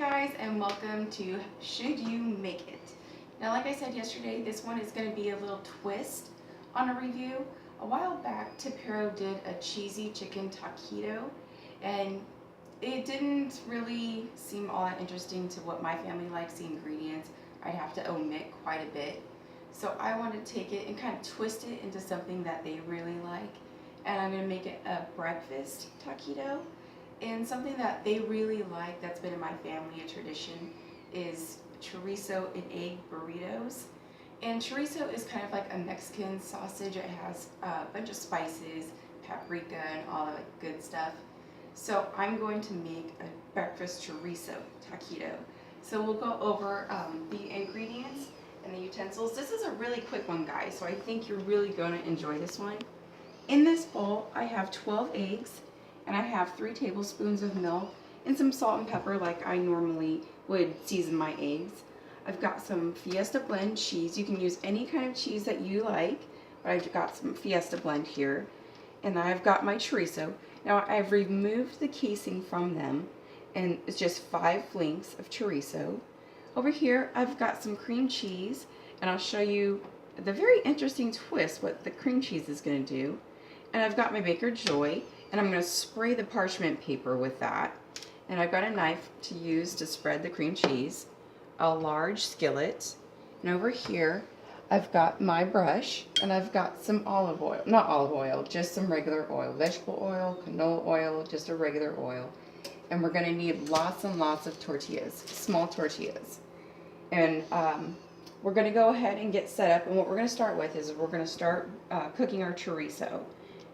guys, and welcome to Should You Make It? Now, like I said yesterday, this one is going to be a little twist on a review. A while back, Tbs did a cheesy chicken taquito, and it didn't really seem all that interesting to what my family likes. The ingredients, I'd have to omit quite a bit. So I wanted to take it and kind of twist it into something that they really like, and I'm going to make it a breakfast taquito. And something that they really like, that's been in my family, a tradition, is chorizo and egg burritos. And chorizo is kind of like a Mexican sausage. It has a bunch of spices, paprika, and all that good stuff. So I'm going to make a breakfast chorizo taquito. So we'll go over the ingredients and the utensils. This is a really quick one, guys, so I think you're really going to enjoy this one. In this bowl, I have 12 eggs, and I have 3 tablespoons of milk and some salt and pepper like I normally would season my eggs. I've got some Fiesta blend cheese. You can use any kind of cheese that you like, but I've got some Fiesta blend here. And I've got my chorizo. Now I've removed the casing from them, and it's just 5 links of chorizo. Over here I've got some cream cheese, and I'll show you the very interesting twist what the cream cheese is going to do. And I've got my Baker Joy, and I'm going to spray the parchment paper with that. And I've got a knife to use to spread the cream cheese, a large skillet, and over here I've got my brush, and I've got some olive oil, not olive oil, just some regular oil, vegetable oil, canola oil, just a regular oil. And we're going to need lots and lots of tortillas, small tortillas. And we're going to go ahead and get set up, and what we're going to start with is we're going to start cooking our chorizo.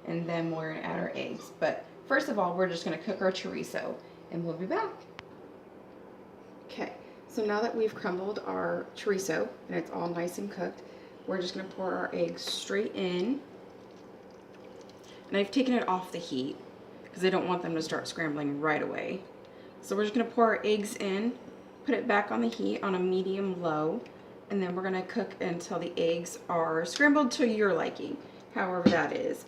And then we're going to add our eggs. But first of all, we're just going to cook our chorizo, and we'll be back. Okay, so now that we've crumbled our chorizo and it's all nice and cooked, we're just going to pour our eggs straight in. And I've taken it off the heat because I don't want them to start scrambling right away. So we're just going to pour our eggs in, put it back on the heat on a medium-low, and then we're going to cook until the eggs are scrambled to your liking, however that is.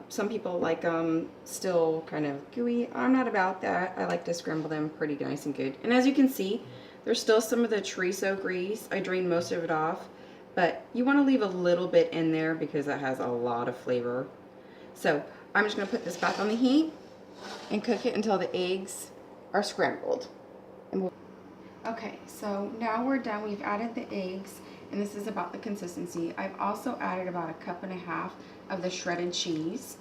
Some people like them still kind of gooey. I'm not about that. I like to scramble them pretty nice and good. And as you can see, there's still some of the chorizo grease. I drained most of it off, but you want to leave a little bit in there because that has a lot of flavor. So I'm just going to put this back on the heat and cook it until the eggs are scrambled. Okay, so now we're done. We've added the eggs, and this is about the consistency. I've also added about 1.5 cups of the shredded cheese,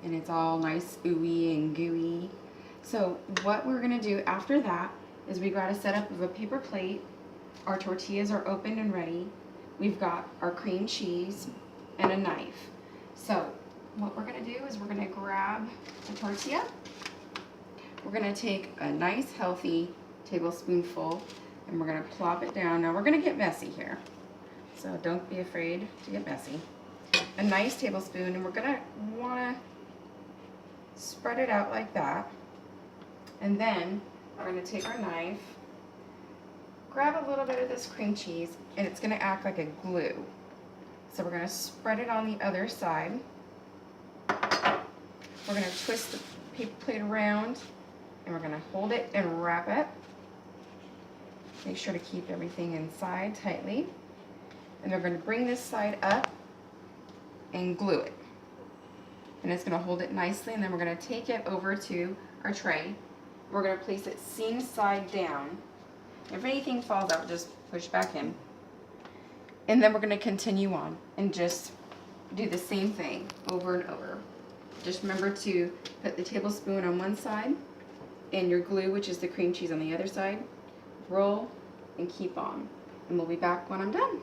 and it's all nice ooey and gooey. So what we're gonna do after that is we got a setup of a paper plate. Our tortillas are open and ready. We've got our cream cheese and a knife. So what we're gonna do is we're gonna grab the tortilla. We're gonna take a nice healthy tablespoonful, and we're gonna plop it down. Now we're gonna get messy here, so don't be afraid to get messy. A nice tablespoon, and we're gonna wanna spread it out like that. And then we're gonna take our knife, grab a little bit of this cream cheese, and it's gonna act like a glue. So we're gonna spread it on the other side. We're gonna twist the paper plate around, and we're gonna hold it and wrap it. Make sure to keep everything inside tightly. And we're gonna bring this side up and glue it. And it's gonna hold it nicely, and then we're gonna take it over to our tray. We're gonna place it seam side down. If anything falls out, just push back in. And then we're gonna continue on and just do the same thing over and over. Just remember to put the tablespoon on one side and your glue, which is the cream cheese, on the other side. Roll and keep on. And we'll be back when I'm done.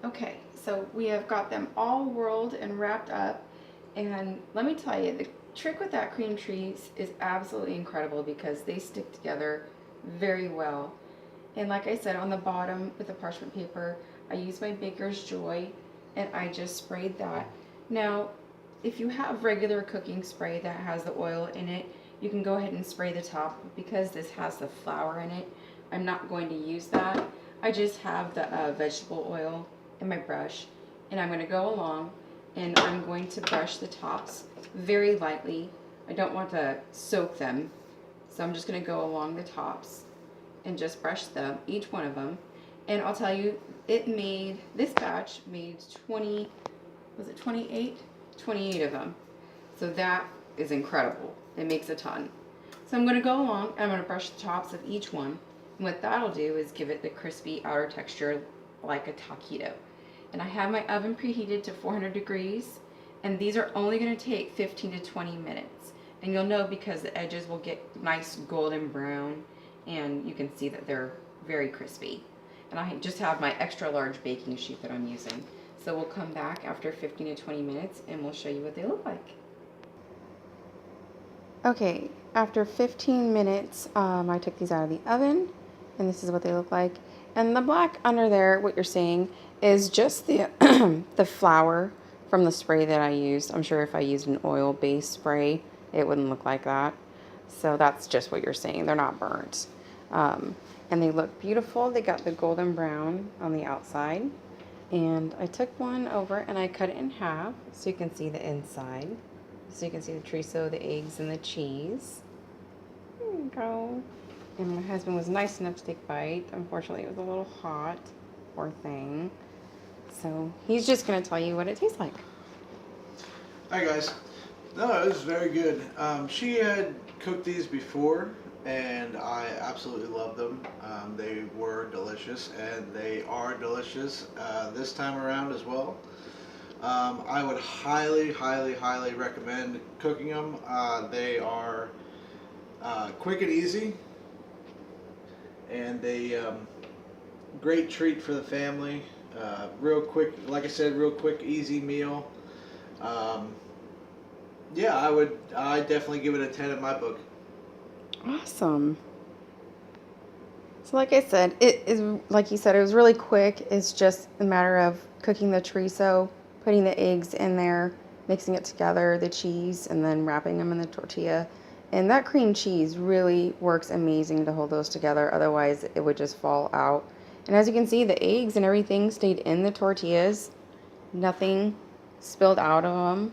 Okay, so we have got them all rolled and wrapped up, and let me tell you, the trick with that cream cheese is absolutely incredible because they stick together very well. And like I said, on the bottom with the parchment paper, I used my Baker's Joy, and I just sprayed that. Now, if you have regular cooking spray that has the oil in it, you can go ahead and spray the top. Because this has the flour in it, I'm not going to use that. I just have the vegetable oil in my brush, and I'm going to go along, and I'm going to brush the tops very lightly. I don't want to soak them, So I'm just going to go along the tops and just brush them, each one of them. And I'll tell you, this batch made 20, was it 28? 28 of them. So that is incredible. It makes a ton. So I'm going to go along and I'm going to brush the tops of each one. And what that'll do is give it the crispy outer texture like a taquito. And I have my oven preheated to 400 degrees. And these are only going to take 15 to 20 minutes. And you'll know because the edges will get nice golden brown. And you can see that they're very crispy. And I just have my extra large baking sheet that I'm using. So we'll come back after 15 to 20 minutes and we'll show you what they look like. Okay, after 15 minutes, I took these out of the oven, and this is what they look like. And the black under there, what you're seeing, is just the the flour from the spray that I used. I'm sure if I used an oil-based spray, it wouldn't look like that. So that's just what you're seeing. They're not burnt. And they look beautiful. They got the golden brown on the outside. And I took one over and I cut it in half so you can see the inside. So you can see the chorizo, the eggs, and the cheese. There you go. And my husband was nice enough to take a bite. Unfortunately, it was a little hot. Poor thing. So he's just going to tell you what it tastes like. Hi, guys. No, it was very good. She had cooked these before, and I absolutely loved them. They were delicious, and they are delicious this time around as well. I would highly, highly, highly recommend cooking them. They are quick and easy, and they great treat for the family. Real quick, like I said, real quick, easy meal. Yeah, I definitely give it a 10 in my book. Awesome. So like I said, it is, like you said, it was really quick. It's just a matter of cooking the chorizo, putting the eggs in there, mixing it together, the cheese, and then wrapping them in the tortilla. And that cream cheese really works amazing to hold those together. Otherwise, it would just fall out. And as you can see, the eggs and everything stayed in the tortillas. Nothing spilled out of them.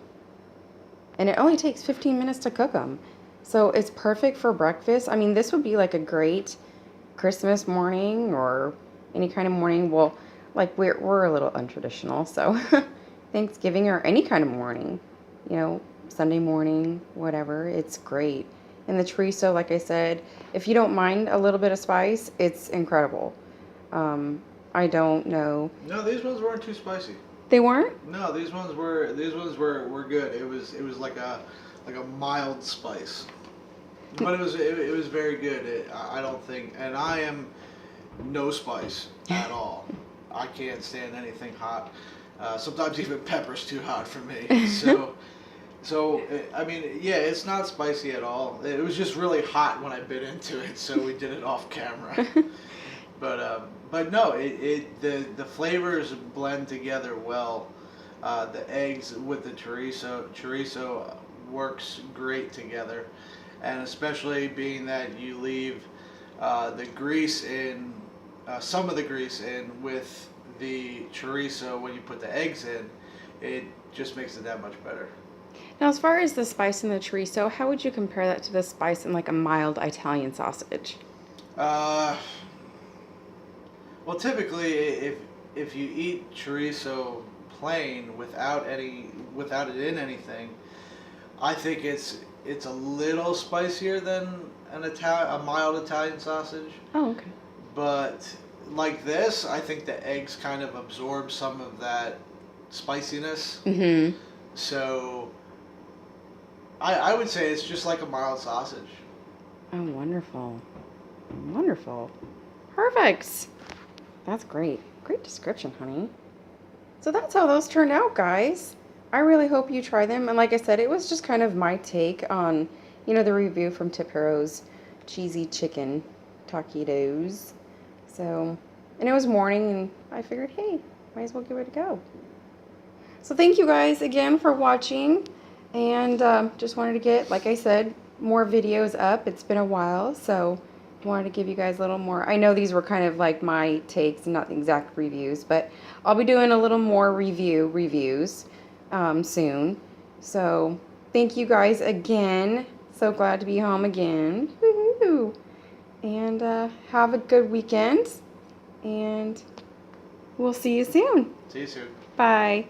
And it only takes 15 minutes to cook them. So it's perfect for breakfast. I mean, this would be like a great Christmas morning or any kind of morning. Well, like we're a little untraditional, so Thanksgiving or any kind of morning, you know, Sunday morning, whatever, it's great. And the chorizo, like I said, if you don't mind a little bit of spice, it's incredible. I don't know. No, these ones weren't too spicy. They weren't? No, these ones were good. It was like a mild spice, but it was very good. I don't think, and I am no spice at all. I can't stand anything hot. Sometimes even pepper's too hot for me. So I mean, yeah, it's not spicy at all. It was just really hot when I bit into it, so we did it off camera. But no, the flavors blend together well. The eggs with the chorizo works great together, and especially being that you leave the grease in, some of the grease in with the chorizo when you put the eggs in, it just makes it that much better. Now, as far as the spice in the chorizo, how would you compare that to the spice in like a mild Italian sausage? Well, typically, if you eat chorizo plain without it in anything, I think it's a little spicier than a mild Italian sausage. Oh, okay. But like this, I think the eggs kind of absorb some of that spiciness. Mm-hmm. So I would say it's just like a mild sausage. Oh, wonderful. Wonderful. Perfect. That's great. Great description, honey. So that's how those turned out, guys. I really hope you try them. And like I said, it was just kind of my take on, you know, the review from Tipero's cheesy chicken taquitos. So, and it was morning and I figured, hey, might as well give it a go. So thank you guys again for watching. And just wanted to get, like I said, more videos up. It's been a while, so wanted to give you guys a little more. I know these were kind of like my takes, not the exact reviews, but I'll be doing a little more reviews soon. So thank you guys again. So glad to be home again. Woohoo! And have a good weekend. And we'll see you soon. See you soon. Bye.